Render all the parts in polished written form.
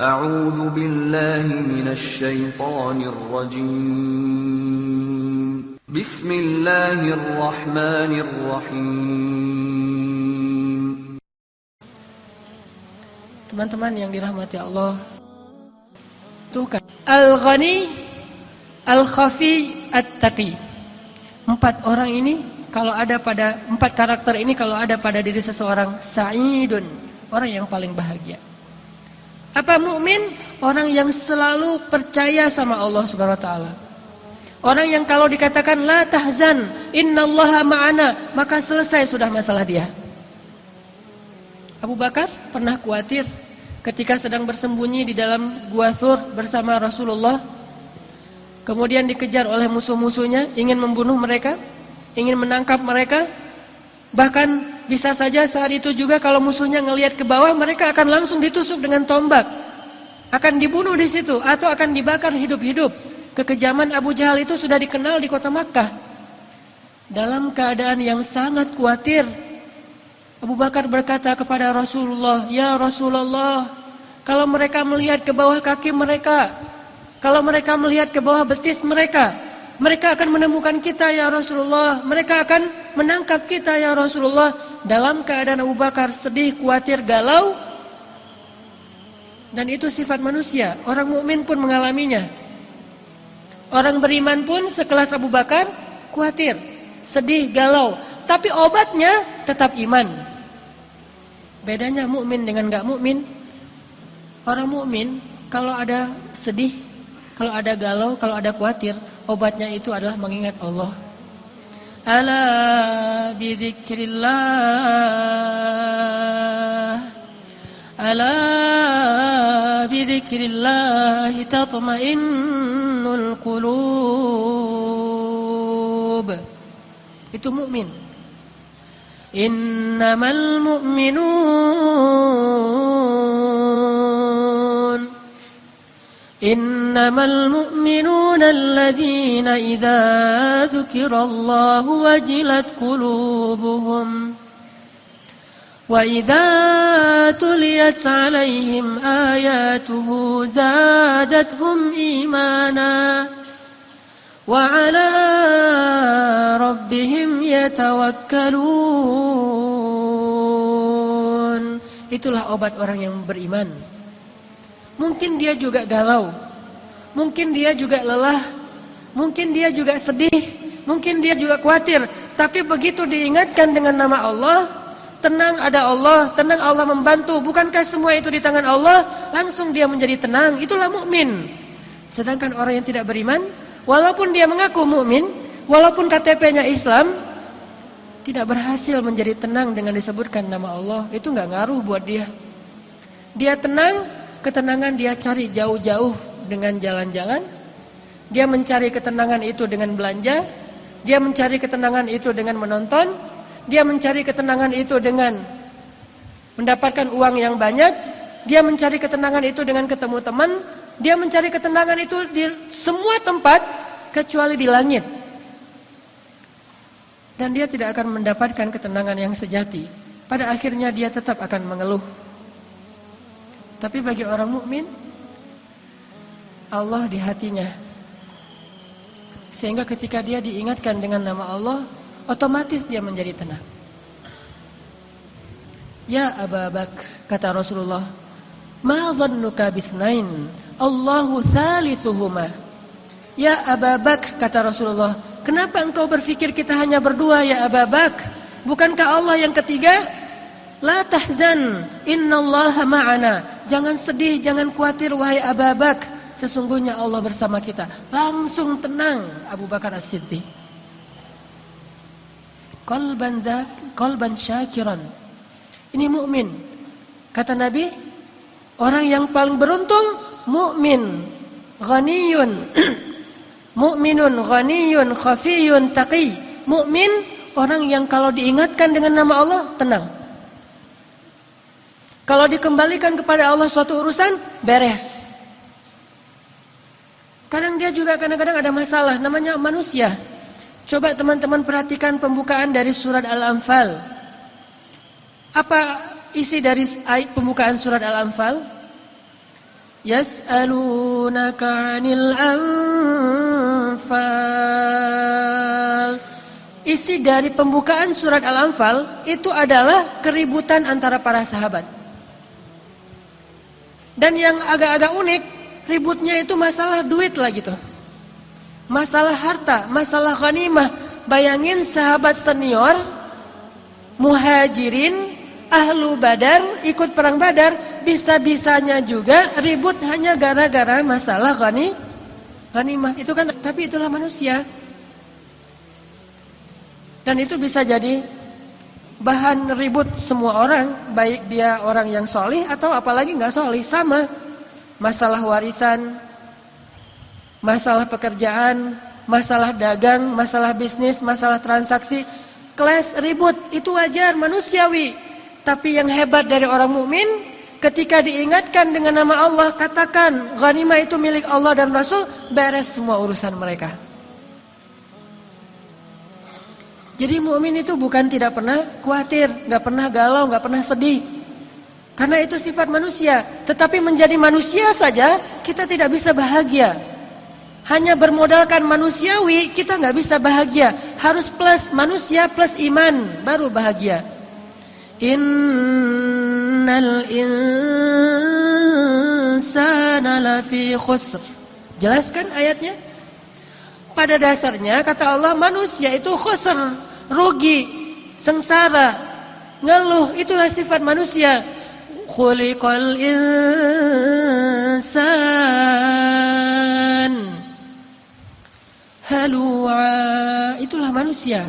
أعوذ بالله من الشيطان الرجيم بسم الله الرحمن الرحيم. Teman-teman yang dirahmati Allah, tuh kan Al-Ghani, Al-Khafi, At-Taqi. Empat karakter ini kalau ada pada diri seseorang, sa'idun, orang yang paling bahagia. Apa mukmin? Orang yang selalu percaya sama Allah Subhanahu wa taala. Orang yang kalau dikatakan la tahzan, innallaha ma'ana, maka selesai sudah masalah dia. Abu Bakar pernah khawatir ketika sedang bersembunyi di dalam Gua Thur bersama Rasulullah. Kemudian dikejar oleh musuh-musuhnya, ingin membunuh mereka, ingin menangkap mereka. Bahkan bisa saja saat itu juga kalau musuhnya ngelihat ke bawah, mereka akan langsung ditusuk dengan tombak, akan dibunuh di situ atau akan dibakar hidup-hidup. Kekejaman Abu Jahal itu sudah dikenal di kota Makkah. Dalam keadaan yang sangat khawatir, Abu Bakar berkata kepada Rasulullah, "Ya Rasulullah, kalau mereka melihat ke bawah kaki mereka, kalau mereka melihat ke bawah betis mereka, mereka akan menemukan kita ya Rasulullah. Mereka akan menangkap kita ya Rasulullah." Dalam keadaan Abu Bakar sedih, khawatir, galau. Dan itu sifat manusia. Orang mukmin pun mengalaminya. Orang beriman pun sekelas Abu Bakar khawatir, sedih, galau. Tapi obatnya tetap iman. Bedanya mukmin dengan enggak mukmin. Orang mukmin kalau ada sedih, kalau ada galau, kalau ada khawatir, obatnya itu adalah mengingat Allah. Ala bidzikrillah, ala bidzikrillah tatma'innul qulub. Itu mukmin. Innamal mu'minun alladzina idza dzukirallahu wajilat qulubuhum wa idza tuliyat 'alaihim ayatuhu zadatuhum imana wa 'ala rabbihim yatawakkalun. Itulah obat orang yang beriman. Mungkin dia juga galau, mungkin dia juga lelah, mungkin dia juga sedih, mungkin dia juga khawatir. Tapi begitu diingatkan dengan nama Allah, tenang ada Allah, tenang Allah membantu. Bukankah semua itu di tangan Allah? Langsung dia menjadi tenang. Itulah mukmin. Sedangkan orang yang tidak beriman, walaupun dia mengaku mukmin, walaupun KTP-nya Islam, tidak berhasil menjadi tenang dengan disebutkan nama Allah. Itu nggak ngaruh buat dia. Dia tenang. Ketenangan dia cari jauh-jauh dengan jalan-jalan. Dia mencari ketenangan itu dengan belanja. Dia mencari ketenangan itu dengan menonton. Dia mencari ketenangan itu dengan mendapatkan uang yang banyak. Dia mencari ketenangan itu dengan ketemu teman. Dia mencari ketenangan itu di semua tempat kecuali di langit. Dan dia tidak akan mendapatkan ketenangan yang sejati. Pada akhirnya dia tetap akan mengeluh. Tapi bagi orang mukmin, Allah di hatinya. Sehingga ketika dia diingatkan dengan nama Allah, otomatis dia menjadi tenang. Ya Abu Bakar, kata Rasulullah, ma dhannuka bisnain, Allahu thalithuhuma. Ya Abu Bakar, kata Rasulullah, kenapa engkau berpikir kita hanya berdua ya Abu Bakar? Bukankah Allah yang ketiga? La tahzan, innallaha ma'ana. Jangan sedih, jangan khawatir wahai Abu Bakar. Sesungguhnya Allah bersama kita. Langsung tenang Abu Bakar As-Siddiq. Qalban syakiran. Ini mukmin. Kata Nabi, orang yang paling beruntung mukmin, ghaniyun. Mukminun ghaniyun khafiyun taqi. Mukmin orang yang kalau diingatkan dengan nama Allah tenang. Kalau dikembalikan kepada Allah suatu urusan, beres. Kadang-kadang ada masalah, namanya manusia. Coba teman-teman perhatikan pembukaan dari surat Al-Anfal. Apa isi dari pembukaan surat Al-Anfal? Yas'alunaka 'anil anfal. Isi dari pembukaan surat Al-Anfal itu adalah keributan antara para sahabat. Dan yang agak-agak unik, ributnya itu masalah duit lah gitu. Masalah harta, masalah ghanimah. Bayangin sahabat senior, muhajirin, ahlu badar, ikut perang badar, bisa-bisanya juga ribut hanya gara-gara masalah ghanimah. Itu kan, tapi itulah manusia. Dan itu bisa jadi bahan ribut semua orang, baik dia orang yang solih atau apalagi nggak solih, sama. Masalah warisan, masalah pekerjaan, masalah dagang, masalah bisnis, masalah transaksi, kelas ribut, itu wajar, manusiawi. Tapi yang hebat dari orang mukmin, ketika diingatkan dengan nama Allah, katakan ghanimah itu milik Allah dan Rasul, beres semua urusan mereka. Jadi mukmin itu bukan tidak pernah khawatir, nggak pernah galau, nggak pernah sedih. Karena itu sifat manusia. Tetapi menjadi manusia saja kita tidak bisa bahagia. Hanya bermodalkan manusiawi kita nggak bisa bahagia. Harus plus manusia plus iman baru bahagia. Innal insana lafi khusr. Jelaskan ayatnya. Pada dasarnya kata Allah manusia itu khusr, rugi, sengsara, ngeluh, itulah sifat manusia. Khuliqal insan halu'a, itulah manusia.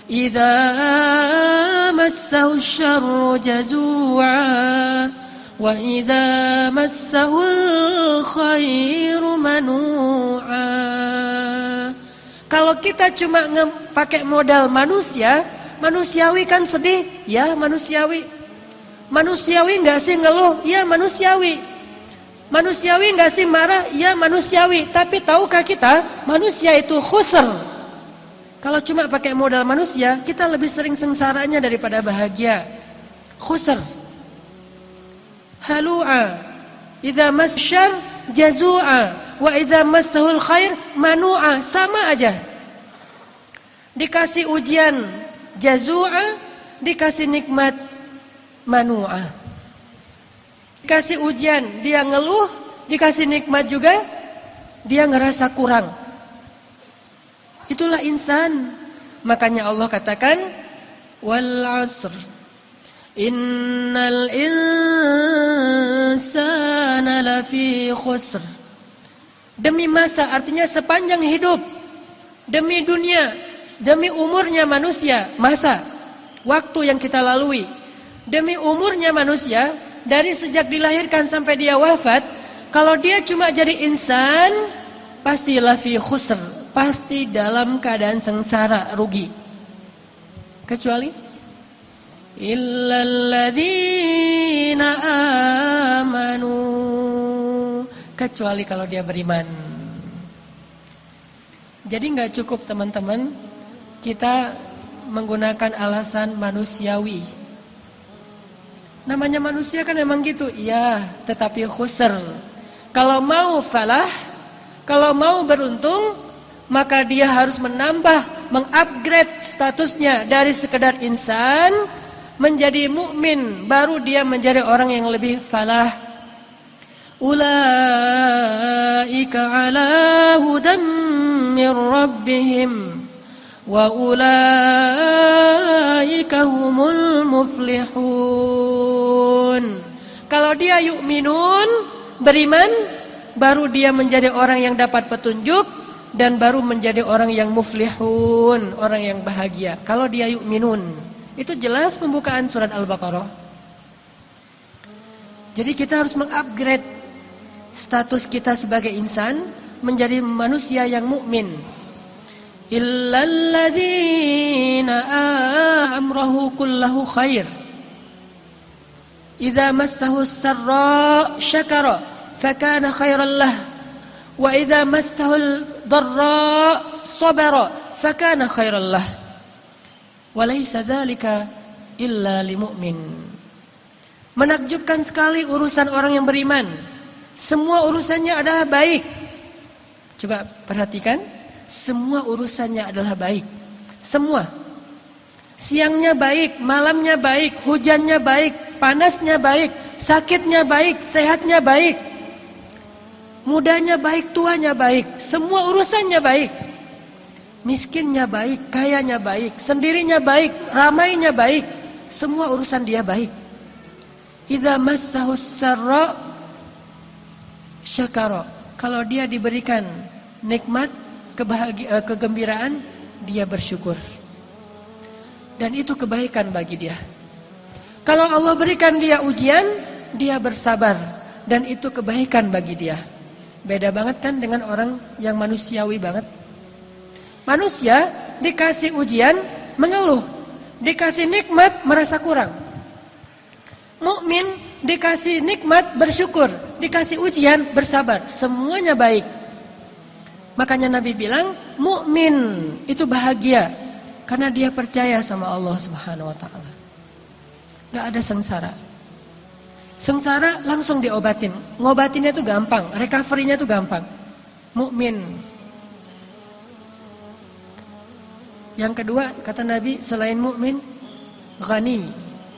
Idza massahu syarru jazu'a wa idza massahul khairu manu'a. Kalau kita cuma pakai modal manusia, manusiawi kan sedih, ya manusiawi. Manusiawi enggak sih ngeluh, ya manusiawi. Manusiawi enggak sih marah, ya manusiawi. Tapi tahukah kita, manusia itu khusr. Kalau cuma pakai modal manusia, kita lebih sering sengsaranya daripada bahagia. Khusr. Halu'a. Idza massyar jazu'a. Wa idza massahul khair manu'a, sama aja. Dikasih ujian jazu'a, dikasih nikmat manu'a. Dikasih ujian dia ngeluh, dikasih nikmat juga dia ngerasa kurang. Itulah insan. Makanya Allah katakan wal 'asr innal insana lafi khusr. Demi masa artinya sepanjang hidup, demi dunia, demi umurnya manusia, masa, waktu yang kita lalui, demi umurnya manusia, dari sejak dilahirkan sampai dia wafat, kalau dia cuma jadi insan, pasti lafi khusr, pasti dalam keadaan sengsara, rugi. Kecuali illalladzina amanu, kecuali kalau dia beriman. Jadi nggak cukup teman-teman kita menggunakan alasan manusiawi. Namanya manusia kan memang gitu, iya, tetapi khusr. Kalau mau falah, kalau mau beruntung, maka dia harus menambah, mengupgrade statusnya dari sekedar insan menjadi mukmin, baru dia menjadi orang yang lebih falah. Ulaika ala hudam min rabbihim wa ulaika humul muflihun. Kalau dia yu'minun, beriman, baru dia menjadi orang yang dapat petunjuk dan baru menjadi orang yang muflihun, orang yang bahagia. Kalau dia yu'minun, itu jelas pembukaan surat Al-Baqarah. Jadi kita harus mengupgrade status kita sebagai insan menjadi manusia yang mukmin. Illalladzina amrahu kullahu khair. Idza massahu sarra syakara fakana khairan lah. Wa idza massahu darra sabara fakana khairan lah. Wa laisa dzalika illa limu'min. Menakjubkan sekali urusan orang yang beriman. Semua urusannya adalah baik. Coba perhatikan, semua urusannya adalah baik. Semua. Siangnya baik, malamnya baik, hujannya baik, panasnya baik, sakitnya baik, sehatnya baik. Mudanya baik, tuanya baik, semua urusannya baik. Miskinnya baik, kayanya baik, sendirinya baik, ramainya baik. Semua urusan dia baik. Idza massahus sarra syakara. Kalau dia diberikan nikmat, kegembiraan, dia bersyukur. Dan itu kebaikan bagi dia. Kalau Allah berikan dia ujian, dia bersabar. Dan itu kebaikan bagi dia. Beda banget kan dengan orang yang manusiawi banget. Manusia dikasih ujian, mengeluh. Dikasih nikmat, merasa kurang. Mukmin dikasih nikmat, bersyukur. Dikasih ujian, bersabar. Semuanya baik. Makanya Nabi bilang, mukmin itu bahagia karena dia percaya sama Allah Subhanahu wa taala. Gak ada sengsara. Sengsara langsung diobatin. Ngobatinnya itu gampang, recovery-nya itu gampang. Mukmin. Yang kedua, kata Nabi, selain mukmin, ghani.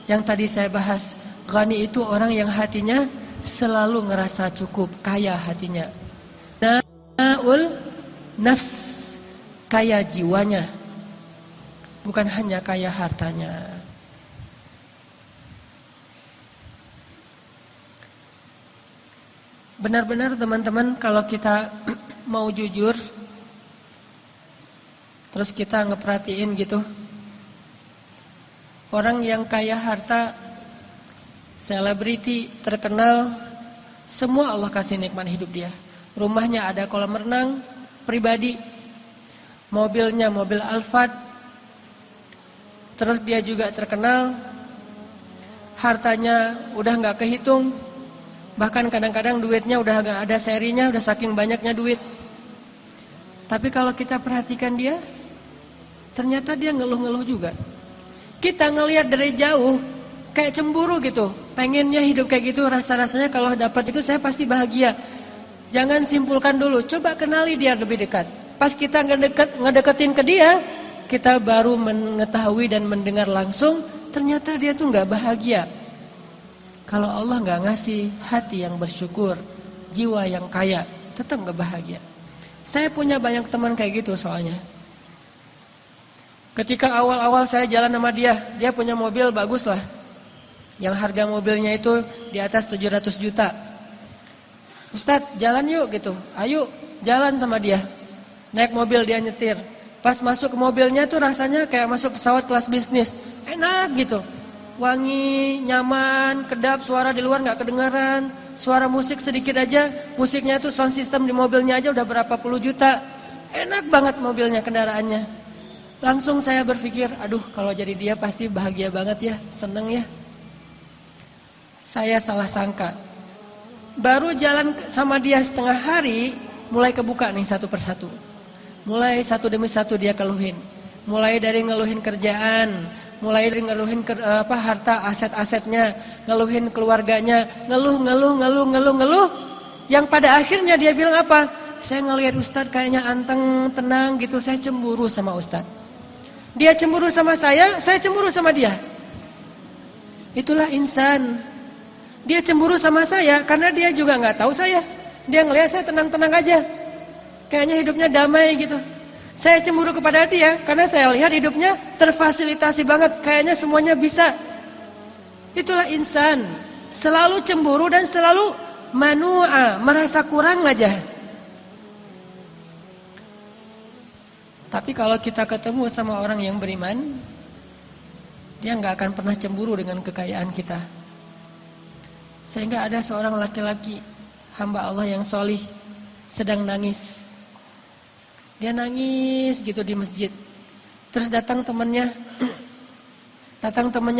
Yang tadi saya bahas, ghani itu orang yang hatinya selalu ngerasa cukup, kaya hatinya. Naul nafs, kaya jiwanya. Bukan hanya kaya hartanya. Benar-benar teman-teman, kalau kita mau jujur, terus kita ngeperhatiin gitu, orang yang kaya harta, selebriti, terkenal, semua Allah kasih nikmat hidup dia. Rumahnya ada kolam renang pribadi, mobilnya mobil Alphard, terus dia juga terkenal, hartanya udah gak kehitung, bahkan kadang-kadang duitnya udah gak ada serinya, udah saking banyaknya duit. Tapi kalau kita perhatikan dia, ternyata dia ngeluh-ngeluh juga. Kita ngelihat dari jauh, kayak cemburu gitu, pengennya hidup kayak gitu, rasa-rasanya kalau dapat itu saya pasti bahagia. Jangan simpulkan dulu, coba kenali dia lebih dekat. Pas kita ngedeketin ke dia, kita baru mengetahui dan mendengar langsung, ternyata dia tuh gak bahagia. Kalau Allah gak ngasih hati yang bersyukur, jiwa yang kaya, tetap gak bahagia. Saya punya banyak teman kayak gitu soalnya. Ketika awal-awal saya jalan sama dia punya mobil bagus lah. Yang harga mobilnya itu di atas 700 juta. Ustadz, jalan yuk gitu. Ayo, jalan sama dia. Naik mobil, dia nyetir. Pas masuk ke mobilnya tuh rasanya kayak masuk pesawat kelas bisnis. Enak gitu. Wangi, nyaman, kedap, suara di luar gak kedengaran. Suara musik sedikit aja. Musiknya tuh sound system di mobilnya aja udah berapa puluh juta. Enak banget mobilnya, kendaraannya. Langsung saya berpikir, aduh kalau jadi dia pasti bahagia banget ya, seneng ya. Saya salah sangka. Baru jalan sama dia setengah hari, mulai kebuka nih satu persatu. Mulai satu demi satu dia keluhin. Mulai dari ngeluhin kerjaan, mulai dari ngeluhin harta aset-asetnya, ngeluhin keluarganya, ngeluh. Yang pada akhirnya dia bilang apa? Saya ngelihat Ustadz kayaknya anteng, tenang gitu, saya cemburu sama Ustadz. Dia cemburu sama saya cemburu sama dia. Itulah insan. Dia cemburu sama saya karena dia juga gak tahu saya. Dia ngelihat saya tenang-tenang aja, kayaknya hidupnya damai gitu. Saya cemburu kepada dia karena saya lihat hidupnya terfasilitasi banget, kayaknya semuanya bisa. Itulah insan. Selalu cemburu dan selalu manu'a, merasa kurang aja. Tapi kalau kita ketemu sama orang yang beriman, dia gak akan pernah cemburu dengan kekayaan kita. Sehingga ada seorang laki-laki, hamba Allah yang solih, sedang nangis. Dia nangis gitu di masjid. Terus datang temannya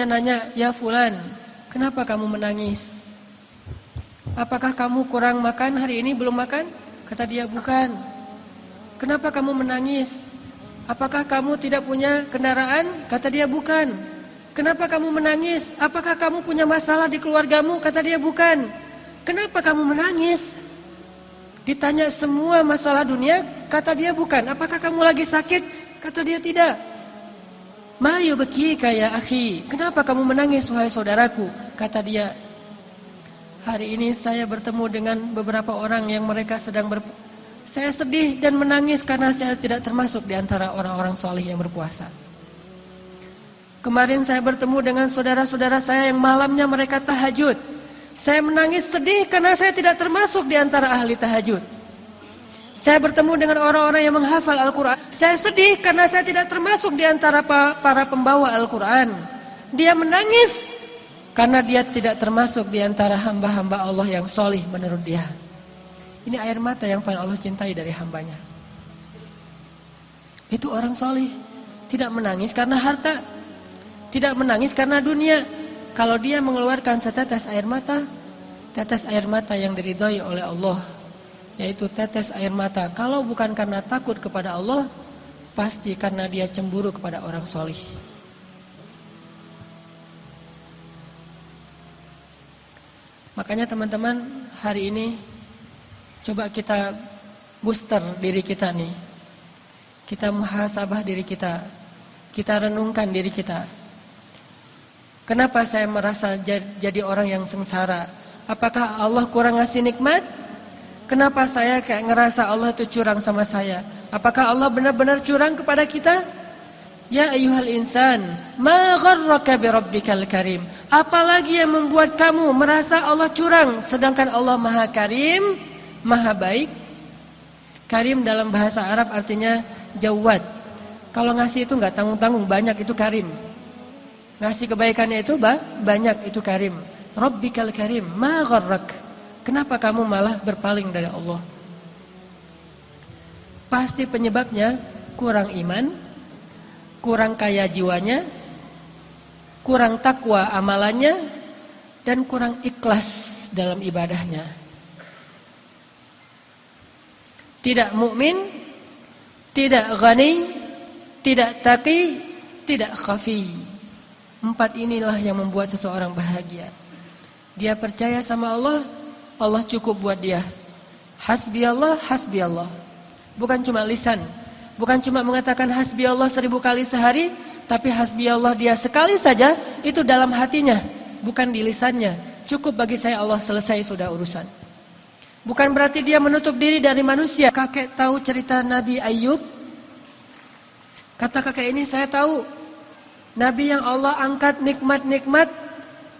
nanya, ya fulan, kenapa kamu menangis? Apakah kamu kurang makan hari ini, belum makan? Kata dia, bukan. Kenapa kamu menangis? Apakah kamu tidak punya kendaraan? Kata dia, bukan. Kenapa kamu menangis? Apakah kamu punya masalah di keluargamu? Kata dia, bukan. kenapa kamu menangis? Ditanya semua masalah dunia, kata dia bukan. Apakah kamu lagi sakit? Kata dia tidak. Ma yubkika ya akhi, kenapa kamu menangis wahai saudaraku? Kata dia, hari ini saya bertemu dengan beberapa orang yang mereka sedang saya sedih dan menangis karena saya tidak termasuk di antara orang-orang soleh yang berpuasa. Kemarin saya bertemu dengan saudara-saudara saya yang malamnya mereka tahajud. Saya menangis sedih karena saya tidak termasuk di antara ahli tahajud. Saya bertemu dengan orang-orang yang menghafal Al-Quran. Saya sedih karena saya tidak termasuk di antara para pembawa Al-Quran. Dia menangis karena dia tidak termasuk di antara hamba-hamba Allah yang solih menurut dia. Ini air mata yang paling Allah cintai dari hambanya. Itu orang solih. Tidak menangis karena harta. Tidak menangis karena dunia. Kalau dia mengeluarkan setetes air mata, tetes air mata yang diridhoi oleh Allah, yaitu tetes air mata, kalau bukan karena takut kepada Allah, pasti karena dia cemburu kepada orang solih. Makanya teman-teman, hari ini coba kita booster diri kita nih. Kita muhasabah diri kita. Kita renungkan diri kita. Kenapa saya merasa jadi orang yang sengsara? Apakah Allah kurang ngasih nikmat? Kenapa saya kayak ngerasa Allah itu curang sama saya? Apakah Allah benar-benar curang kepada kita? Ya ayyuhal insan, ma gharraka bi rabbikal karim. Apalagi yang membuat kamu merasa Allah curang sedangkan Allah Maha Karim, Maha baik? Karim dalam bahasa Arab artinya jawad. Kalau ngasih itu enggak tanggung-tanggung, banyak itu karim. Ngasih kebaikannya itu banyak, itu karim. Rabbikal karim, ma gharrak. Kenapa kamu malah berpaling dari Allah? Pasti penyebabnya kurang iman, kurang kaya jiwanya, kurang takwa amalannya, dan kurang ikhlas dalam ibadahnya. Tidak mukmin, tidak ghani, tidak taqi, tidak khafi. 4 inilah yang membuat seseorang bahagia. Dia percaya sama Allah, Allah cukup buat dia. Hasbi Allah, hasbi Allah. Bukan cuma lisan, bukan cuma mengatakan hasbi Allah 1000 kali sehari, tapi hasbi Allah dia sekali saja, itu dalam hatinya, bukan di lisannya. Cukup bagi saya Allah, selesai sudah urusan. Bukan berarti dia menutup diri dari manusia. Kakek tahu cerita Nabi Ayub? Kata kakek ini, saya tahu Nabi yang Allah angkat nikmat-nikmat.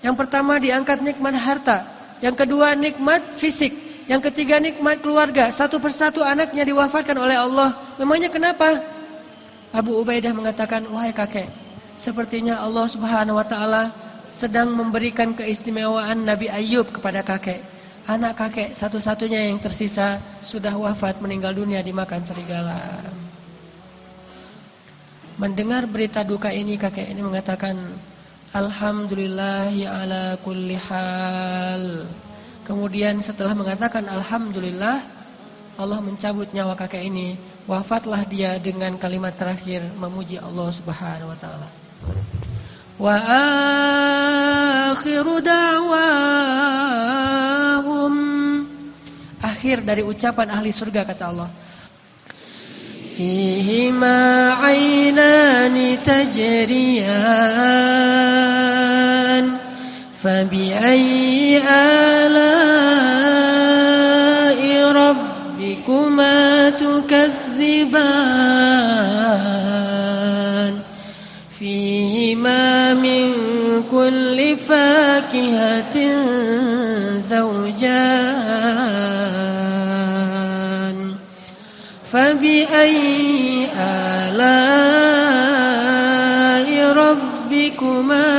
Yang pertama diangkat nikmat harta, yang kedua nikmat fisik, yang ketiga nikmat keluarga. Satu persatu anaknya diwafatkan oleh Allah. Memangnya kenapa? Abu Ubaidah mengatakan, wahai kakek, sepertinya Allah Subhanahu wa ta'ala sedang memberikan keistimewaan Nabi Ayub kepada kakek. Anak kakek satu-satunya yang tersisa sudah wafat, meninggal dunia dimakan serigala. Mendengar berita duka ini, kakek ini mengatakan, alhamdulillahi ala kulli hal. Kemudian setelah mengatakan alhamdulillah, Allah mencabut nyawa kakek ini. Wafatlah dia dengan kalimat terakhir memuji Allah Subhanahu wa ta'ala. Wa akhiru da'wahum. Akhir dari ucapan ahli surga, kata Allah, fihima aynani tajriyan fabi ayyi ala'i rabbikuma tukadziban fihima min kulli fakihatin zawjan فبأي آلاء ربكما